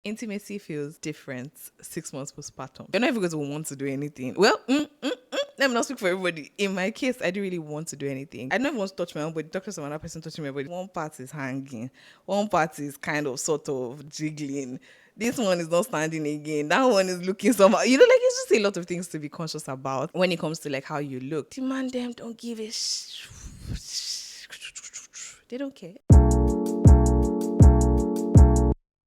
Intimacy feels different 6 months postpartum. You're not even going to want to do anything. Well, let me not speak for everybody. In my case, I didn't really want to do anything. I don't even want to touch my own body. Doctors of another person touching my body. One part is hanging. One part is kind of sort of jiggling. This one is not standing again. That one is looking somehow. Like it's just a lot of things to be conscious about when it comes to like how you look. Demand them, don't give a They don't care.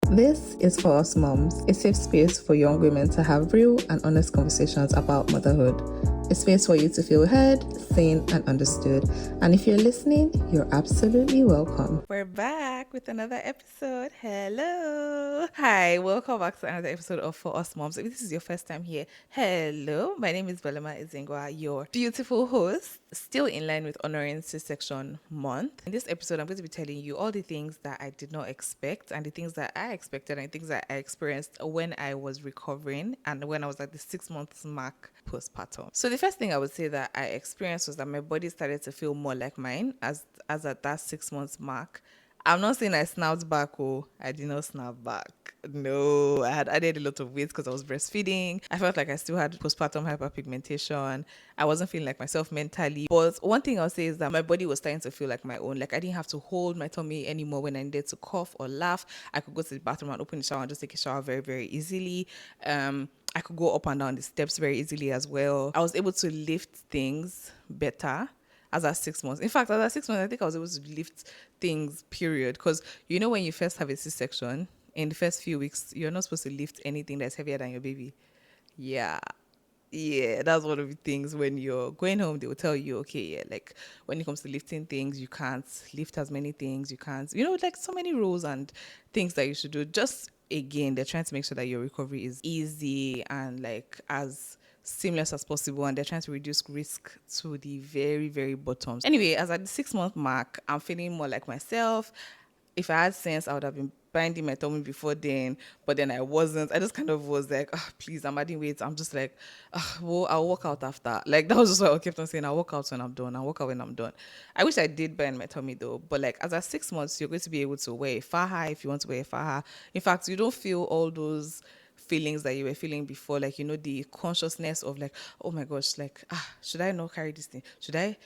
This is for us moms, a safe space for young women to have real and honest conversations about motherhood. A space for you to feel heard, seen, and understood. And if you're listening, you're absolutely welcome. We're back with another episode. Hello. Hi, welcome back to another episode of For Us Moms. If this is your first time here, hello. My name is Belema Izingwa, your beautiful host, still in line with honoring C-section month. In this episode, I'm going to be telling you all the things that I did not expect and the things that I expected and things that I experienced when I was recovering and when I was at the 6 months mark postpartum. So the first thing I would say that I experienced was that my body started to feel more like mine as at that 6 months mark. I'm not saying I snapped back. Oh, I did not snap back. No, I had added a lot of weight because I was breastfeeding. I felt like I still had postpartum hyperpigmentation. I wasn't feeling like myself mentally. But one thing I'll say is that my body was starting to feel like my own. Like I didn't have to hold my tummy anymore when I needed to cough or laugh. I could go to the bathroom and open the shower and just take a shower very, very easily. I could go up and down the steps very easily as well. I was able to lift things better as at 6 months. In fact, as at 6 months, I think I was able to lift things, period. Because when you first have a C-section, in the first few weeks, you're not supposed to lift anything that's heavier than your baby. Yeah. Yeah, that's one of the things when you're going home, they will tell you, okay, yeah, like when it comes to lifting things, you can't lift as many things, you can't, like so many rules and things that you should do. Just again, they're trying to make sure that your recovery is easy and like as seamless as possible, and they're trying to reduce risk to the very, very bottom. Anyway, as at the 6 month mark, I'm feeling more like myself. If I had sense, I would have been binding my tummy before then, but then I wasn't. I just kind of was like, please, I'm adding weight. I'm just like, well, I'll walk out after. Like, that was just what I kept on saying. I'll walk out when I'm done. I'll walk out when I'm done. I wish I did bind my tummy though, but like, as at 6 months, you're going to be able to wear a faja if you want to wear a faja. In fact, you don't feel all those feelings that you were feeling before, like the consciousness of like, oh my gosh, like should I not carry this thing, should I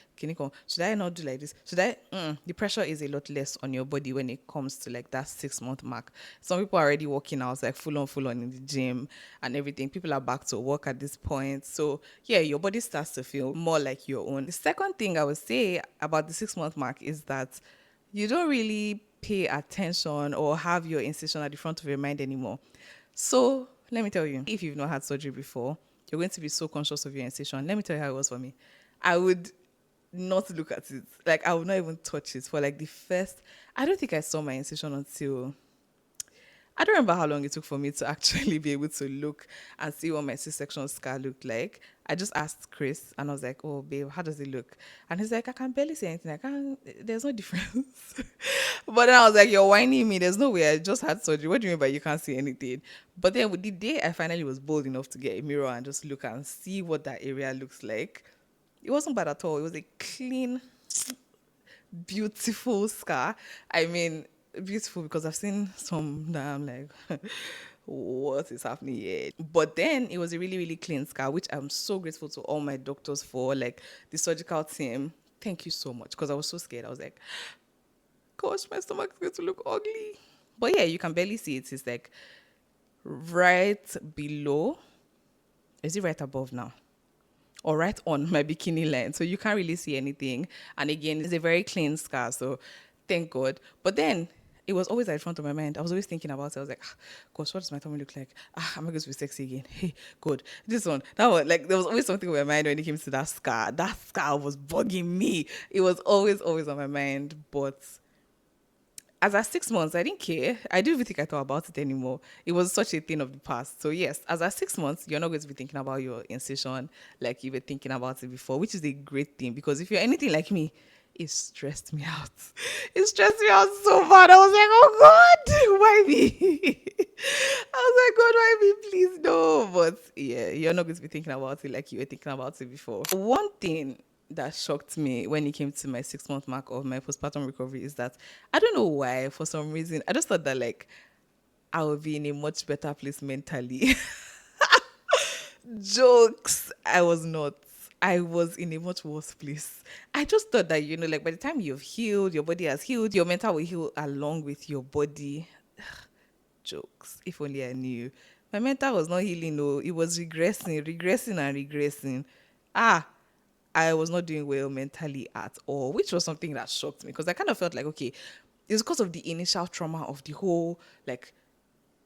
not do like this, the pressure is a lot less on your body when it comes to like that 6 month mark. Some people are already working out like full on in the gym and everything. People are back to work at this point, so yeah, your body starts to feel more like your own. The second thing I would say about the 6 month mark is that you don't really pay attention or have your incision at the front of your mind anymore. So let me tell you, if you've not had surgery before, you're going to be so conscious of your incision. Let me tell you how it was for me. I would not look at it. Like I would not even touch it for like the first. I don't think I saw my incision until I don't remember how long it took for me to actually be able to look and see what my C-section scar looked like. I just asked Chris and I was like, oh, babe, how does it look? And he's like, I can barely see anything. There's no difference. But then I was like, you're whining me. There's no way. I just had surgery. What do you mean by you can't see anything? But then with the day I finally was bold enough to get a mirror and just look and see what that area looks like, it wasn't bad at all. It was a clean, beautiful scar. I mean, beautiful because I've seen some that I'm like, what is happening here? But then it was a really, really clean scar, which I'm so grateful to all my doctors for, like the surgical team. Thank you so much, because I was so scared. I was like, gosh, my stomach is going to look ugly. But yeah, you can barely see it. It's like right below. Is it right above now? Or right on my bikini line. So you can't really see anything. And again, it's a very clean scar. So thank God. But then it was always at the front of my mind. I was always thinking about it. I was like, gosh, what does my tummy look like? Am I going to be sexy again? Hey, good. This one, that one. Like there was always something on my mind when it came to that scar. That scar was bugging me. It was always, always on my mind. But as at 6 months, I didn't care. I didn't even think I thought about it anymore. It was such a thing of the past. So yes, as at 6 months, you're not going to be thinking about your incision like you were thinking about it before, which is a great thing, because if you're anything like me, it stressed me out. It stressed me out so bad. I was like, oh God, why me? I was like, God, why me? Please no. But yeah, you're not going to be thinking about it like you were thinking about it before. One thing that shocked me when it came to my 6 month mark of my postpartum recovery is that I don't know why, for some reason, I just thought that like I would be in a much better place mentally. Jokes. I was not. I was in a much worse place. I just thought that, like by the time you've healed, your body has healed, your mental will heal along with your body. Jokes. If only I knew. My mental was not healing, no. It was regressing and regressing. Ah, I was not doing well mentally at all, which was something that shocked me because I kind of felt like, okay, it's because of the initial trauma of the whole like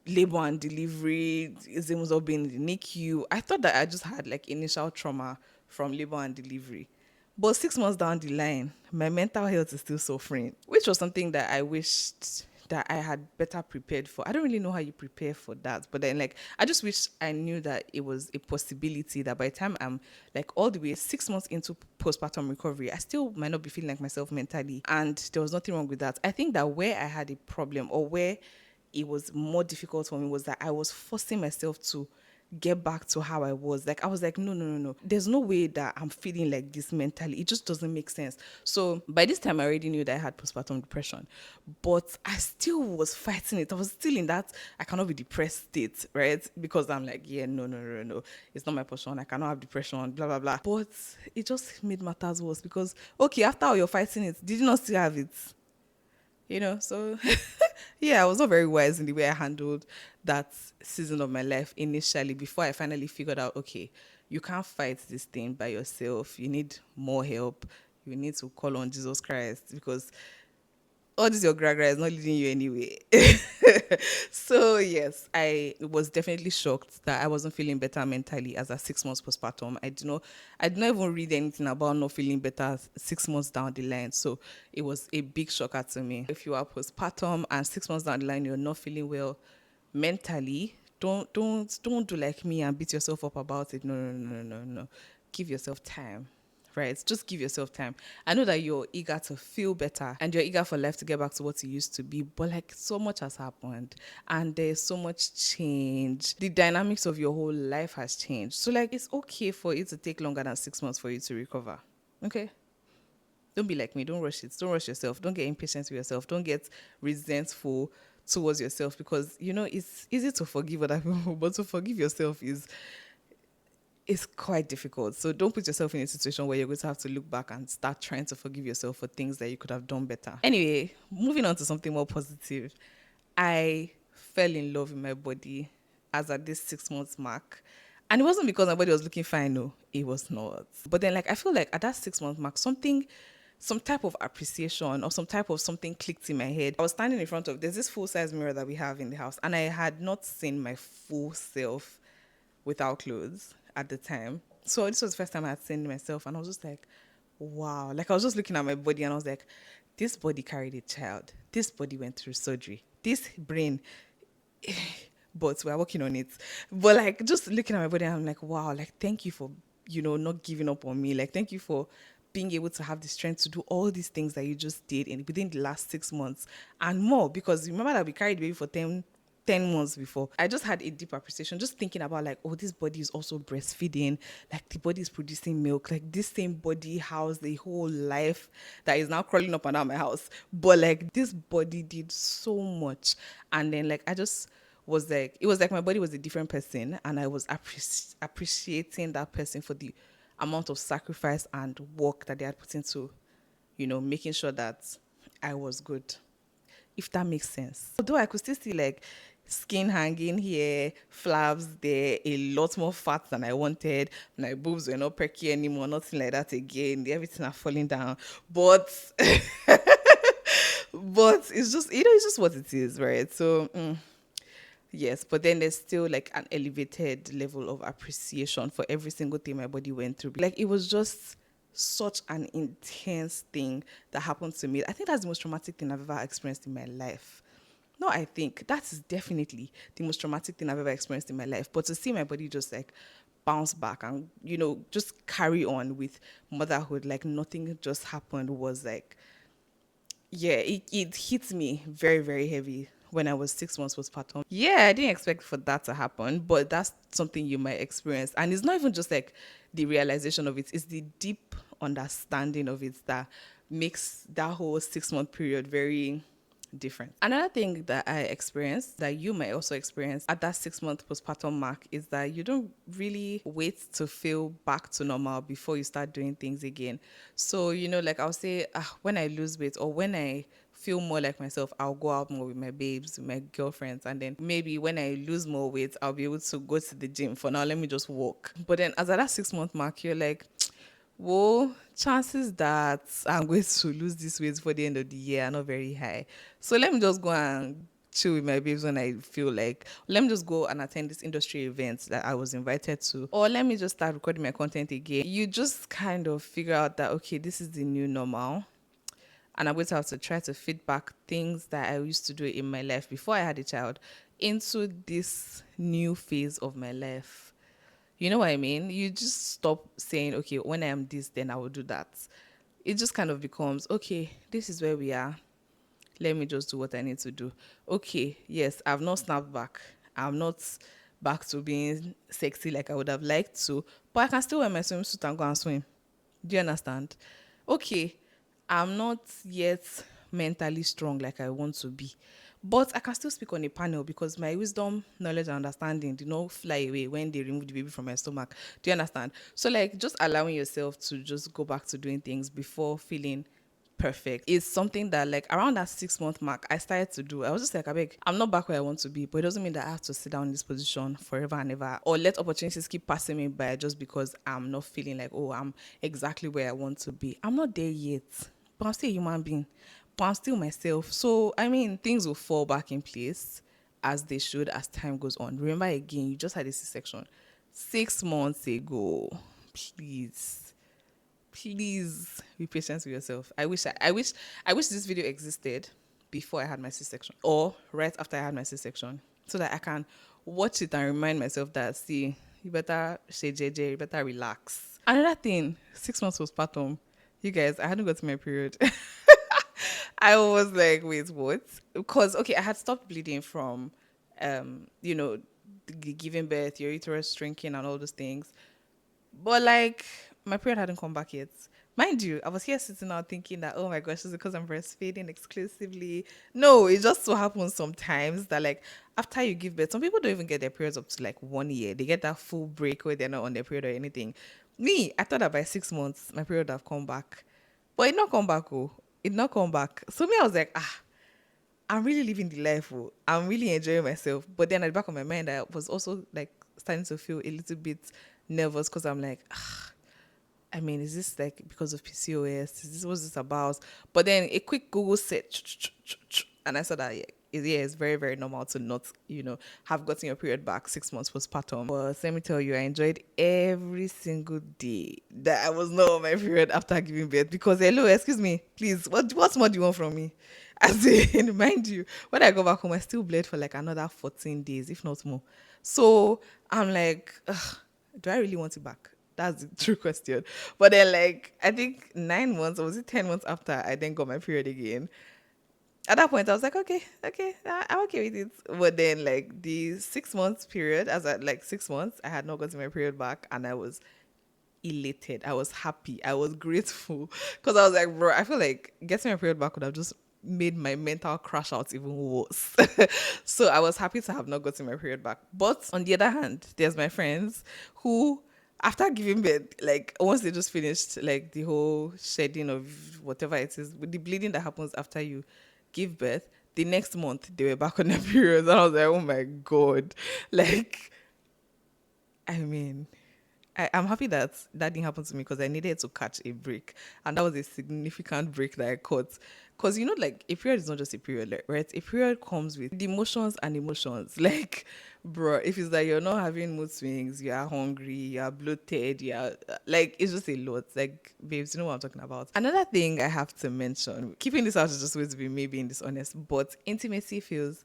labor and delivery, Zimus all being in the NICU. I thought that I just had like initial trauma from labor and delivery. But 6 months down the line, my mental health is still suffering, which was something that I wished that I had better prepared for. I don't really know how you prepare for that, but then like I just wish I knew that it was a possibility that by the time I'm like all the way 6 months into postpartum recovery, I still might not be feeling like myself mentally. And there was nothing wrong with that. I think that where I had a problem or where it was more difficult for me was that I was forcing myself to get back to how I was. Like I was like, no, no, no, no. There's no way that I'm feeling like this mentally. It just doesn't make sense. So by this time I already knew that I had postpartum depression. But I still was fighting it. I was still in that I cannot be depressed state, right? Because I'm like, yeah, no, no, no, no. It's not my portion. I cannot have depression, blah, blah, blah. But it just made matters worse because okay, after all you're fighting it, did you not still have it? So yeah, I was not very wise in the way I handled that season of my life initially before I finally figured out, okay, you can't fight this thing by yourself. You need more help. You need to call on Jesus Christ because all this your gragra is not leading you anywhere. So yes, I was definitely shocked that I wasn't feeling better mentally as a 6 months postpartum. I did not even read anything about not feeling better 6 months down the line. So it was a big shocker to me. If you are postpartum and 6 months down the line you're not feeling well mentally, don't do like me and beat yourself up about it. No, no, no, no, no, no. Give yourself time. Right, just give yourself time. I know that you're eager to feel better and you're eager for life to get back to what it used to be, but like so much has happened and there's so much change. The dynamics of your whole life has changed. So like it's okay for it to take longer than 6 months for you to recover. Okay, don't be like me. Don't rush it. Don't rush yourself. Don't get impatient with yourself. Don't get resentful towards yourself because it's easy to forgive other people, but to forgive yourself is quite difficult. So don't put yourself in a situation where you're going to have to look back and start trying to forgive yourself for things that you could have done better. Anyway, moving on to something more positive. I fell in love with my body as at this 6 months mark. And it wasn't because my body was looking fine, no, it was not. But then like I feel like at that 6 month mark, some type of appreciation or some type of something clicked in my head. I was standing in front of there's this full size mirror that we have in the house, and I had not seen my full self without clothes at the time. So this was the first time I had seen myself, and I was just like, wow. Like I was just looking at my body and I was like, this body carried a child. This body went through surgery. This brain, but we're working on it. But like just looking at my body, I'm like, wow, like thank you for, not giving up on me. Like thank you for being able to have the strength to do all these things that you just did within the last 6 months and more. Because remember that we carried the baby for 10 months before. I just had a deep appreciation, just thinking about like, oh, this body is also breastfeeding, like the body is producing milk, like this same body housed the whole life that is now crawling up and down my house. But like this body did so much. And then like I just was like, it was like my body was a different person, and I was appreciating that person for the amount of sacrifice and work that they had put into, making sure that I was good, if that makes sense. Although I could still see like skin hanging here, flaps there, a lot more fat than I wanted. My boobs were not perky anymore, nothing like that again. Everything are falling down. But but it's just what it is, right? So yes, but then there's still like an elevated level of appreciation for every single thing my body went through. Like it was just such an intense thing that happened to me. I think that's the most traumatic thing I've ever experienced in my life. No, I think that is definitely the most traumatic thing I've ever experienced in my life. But to see my body just like bounce back and, just carry on with motherhood, like nothing just happened, was like, yeah, it hit me very, very heavy when I was 6 months postpartum. Yeah, I didn't expect for that to happen, but that's something you might experience. And it's not even just like the realization of it, it's the deep understanding of it that makes that whole 6 month period very different. Another thing that I experienced that you might also experience at that 6 month postpartum mark is that you don't really wait to feel back to normal before you start doing things again. So, like I'll say, when I lose weight or when I feel more like myself, I'll go out more with my babes, with my girlfriends, and then maybe when I lose more weight, I'll be able to go to the gym. For now, let me just walk. But then as at that 6 month mark, you're like, well, chances that I'm going to lose this weight for the end of the year are not very high. So let me just go and chill with my babes when I feel like, let me just go and attend this industry event that I was invited to, or let me just start recording my content again. You just kind of figure out that, okay, this is the new normal. And I'm going to have to try to fit back things that I used to do in my life before I had a child into this new phase of my life. You know what I mean? You just stop saying, okay, when I am this, then I will do that. It just kind of becomes, okay, this is where we are. Let me just do what I need to do. Okay, yes, I've not snapped back. I'm not back to being sexy like I would have liked to, but I can still wear my swimsuit and go and swim. Do you understand? Okay, I'm not yet mentally strong like I want to be, but I can still speak on a panel because my wisdom, knowledge, and understanding did not fly away when they removed the baby from my stomach. Do you understand? So, like, just allowing yourself to just go back to doing things before feeling perfect is something that, like, around that 6 month mark I started to do. I was just like, I beg, I'm not back where I want to be, but it doesn't mean that I have to sit down in this position forever and ever or let opportunities keep passing me by just because I'm not feeling like, oh, I'm exactly where I want to be. I'm not there yet, but I'm still a human being, but I'm still myself. So I mean, things will fall back in place as they should as time goes on. Remember, again, you just had a C-section 6 months ago. Please be patient with yourself. I wish this video existed before I had my C-section or right after I had my C-section so that I can watch it and remind myself that, see, you better say JJ, you better relax. Another thing, 6 months postpartum. You guys, I hadn't got to my period. I was like, wait, what? Because okay, I had stopped bleeding from you know, giving birth, your uterus shrinking and all those things. But like my period hadn't come back yet. Mind you, I was here sitting out thinking that, oh my gosh, is it because I'm breastfeeding exclusively? No, it just so happens sometimes that like after you give birth, some people don't even get their periods up to like 1 year. They get that full break where they're not on their period or anything. Me, I thought that by 6 months my period would have come back. But it not come back, oh. It not come back. So me, I was like, I'm really living the life. Oh. I'm really enjoying myself. But then at the back of my mind, I was also like starting to feel a little bit nervous because I'm like, I mean, is this like because of PCOS? Is this what's this about? But then a quick Google search, and I saw that yeah, it's very, very normal to not, have gotten your period back 6 months postpartum. But let me tell you, I enjoyed every single day that I was not on my period after giving birth. Because hello, excuse me, please, what more do you want from me? As in, mind you, when I go back home, I still bled for like another 14 days, if not more. So I'm like, ugh, do I really want it back? That's the true question. But then, like, I think 9 months, or was it 10 months after I then got my period again? At that point, I was like, okay, I'm okay with it. But then, like, the 6 months period, as at like 6 months, I had not gotten my period back, and I was elated. I was happy. I was grateful because I was like, bro, I feel like getting my period back would have just made my mental crash out even worse. So I was happy to have not gotten my period back. But on the other hand, there's my friends who, after giving birth, like once they just finished like the whole shedding of whatever it is, with the bleeding that happens after you give birth, the next month they were back on their periods. And I was like, oh my God. Like, I mean, I'm happy that that didn't happen to me because I needed to catch a break. And that was a significant break that I caught. Because, like, a period is not just a period, like, right? A period comes with the emotions and emotions. Like, bro, if it's like you're not having mood swings, you are hungry, you are bloated, you are, like, it's just a lot. Like, babes, you know what I'm talking about. Another thing I have to mention, keeping this out is just going to be me being dishonest, but intimacy feels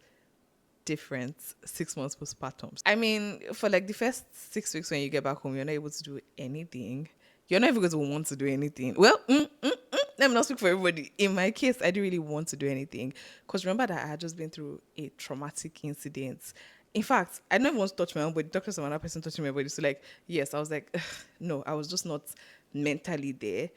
different 6 months postpartum. I mean, for like the first 6 weeks when you get back home, you're not able to do anything. You're not even going to want to do anything. Well, let me not speak for everybody. In my case, I didn't really want to do anything because remember that I had just been through a traumatic incident. In fact, I don't even want to touch my own body. Doctors and another person touching my body. So like, yes, I was like, no, I was just not mentally there.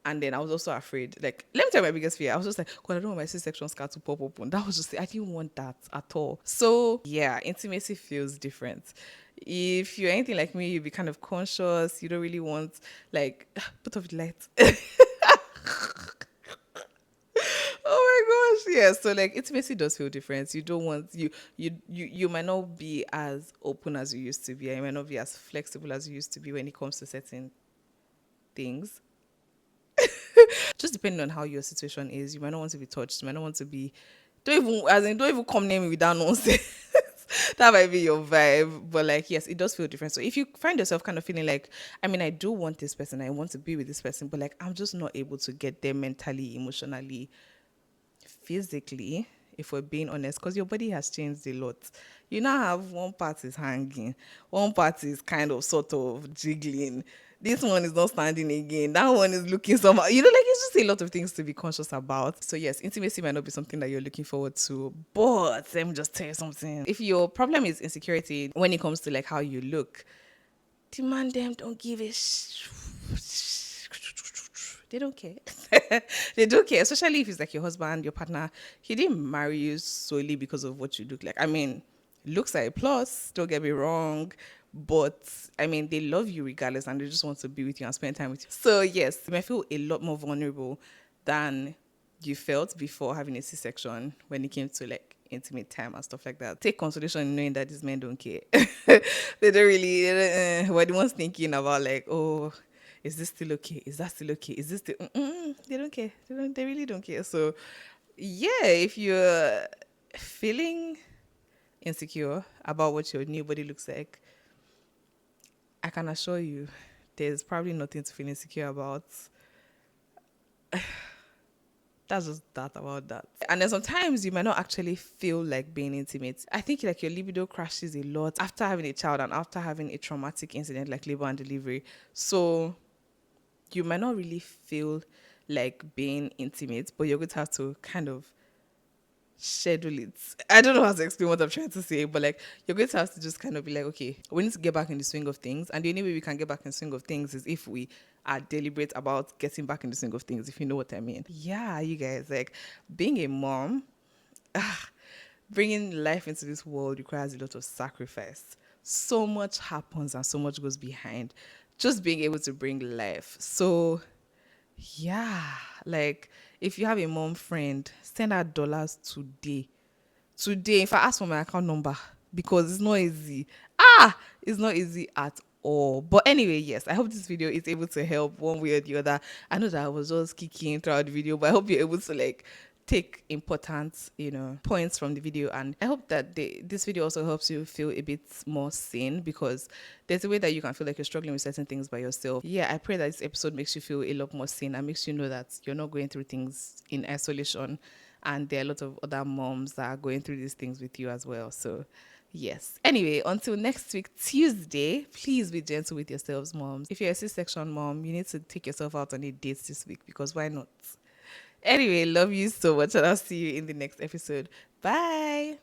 And then I was also afraid. Like, let me tell you my biggest fear. I was just like, God, I don't want my C-section scar to pop open. That was just, I didn't want that at all. So yeah, intimacy feels different. If you're anything like me, you'll be kind of conscious. You don't really want, like, put off the light. Oh my gosh, yeah. So like intimacy does feel different. You don't want you might not be as open as you used to be. You might not be as flexible as you used to be when it comes to certain things. Just depending on how your situation is, you might not want to be touched. You might not want to be. Don't even come near me with that nonsense. That might be your vibe, but like yes, it does feel different. So if you find yourself kind of feeling like, I mean, I do want this person, I want to be with this person, but like I'm just not able to get there mentally, emotionally, physically, if we're being honest, because your body has changed a lot. You now have one part is hanging, one part is kind of sort of jiggling. This one is not standing again. That one is looking somehow. Like it's just a lot of things to be conscious about. So yes, intimacy might not be something that you're looking forward to, but let me just tell you something. If your problem is insecurity when it comes to like how you look, demand them don't give a they don't care. They don't care, especially if it's like your husband, your partner. He didn't marry you solely because of what you look like. I mean, looks are a plus, don't get me wrong. But I mean, they love you regardless and they just want to be with you and spend time with you. So, yes, you might feel a lot more vulnerable than you felt before having a C-section when it came to like intimate time and stuff like that. Take consolation in knowing that these men don't care. They don't really, we're the ones thinking about like, oh, is this still okay? Is that still okay? Is this still? They don't care. They really don't care. So, yeah, if you're feeling insecure about what your new body looks like, I can assure you, there's probably nothing to feel insecure about. That's just that about that. And then sometimes you might not actually feel like being intimate. I think like your libido crashes a lot after having a child and after having a traumatic incident like labor and delivery. So you might not really feel like being intimate, but you're going to have to kind of schedule it. I don't know how to explain what I'm trying to say, but like you're going to have to just kind of be like, okay, we need to get back in the swing of things. And the only way we can get back in the swing of things is if we are deliberate about getting back in the swing of things, if you know what I mean. Yeah, you guys, like being a mom, bringing life into this world requires a lot of sacrifice. So much happens and so much goes behind just being able to bring life. So yeah, like if you have a mom friend, send her dollars today. Today, if I ask for my account number, because it's not easy. It's not easy at all. But anyway, yes, I hope this video is able to help one way or the other. I know that I was just kicking throughout the video, but I hope you're able to like take important, points from the video. And I hope that this video also helps you feel a bit more sane, because there's a way that you can feel like you're struggling with certain things by yourself. Yeah, I pray that this episode makes you feel a lot more sane and makes you know that you're not going through things in isolation. And there are a lot of other moms that are going through these things with you as well. So yes. Anyway, until next week, Tuesday, please be gentle with yourselves, moms. If you're a C-section mom, you need to take yourself out on a date this week, because why not? Anyway, love you so much, and I'll see you in the next episode. Bye.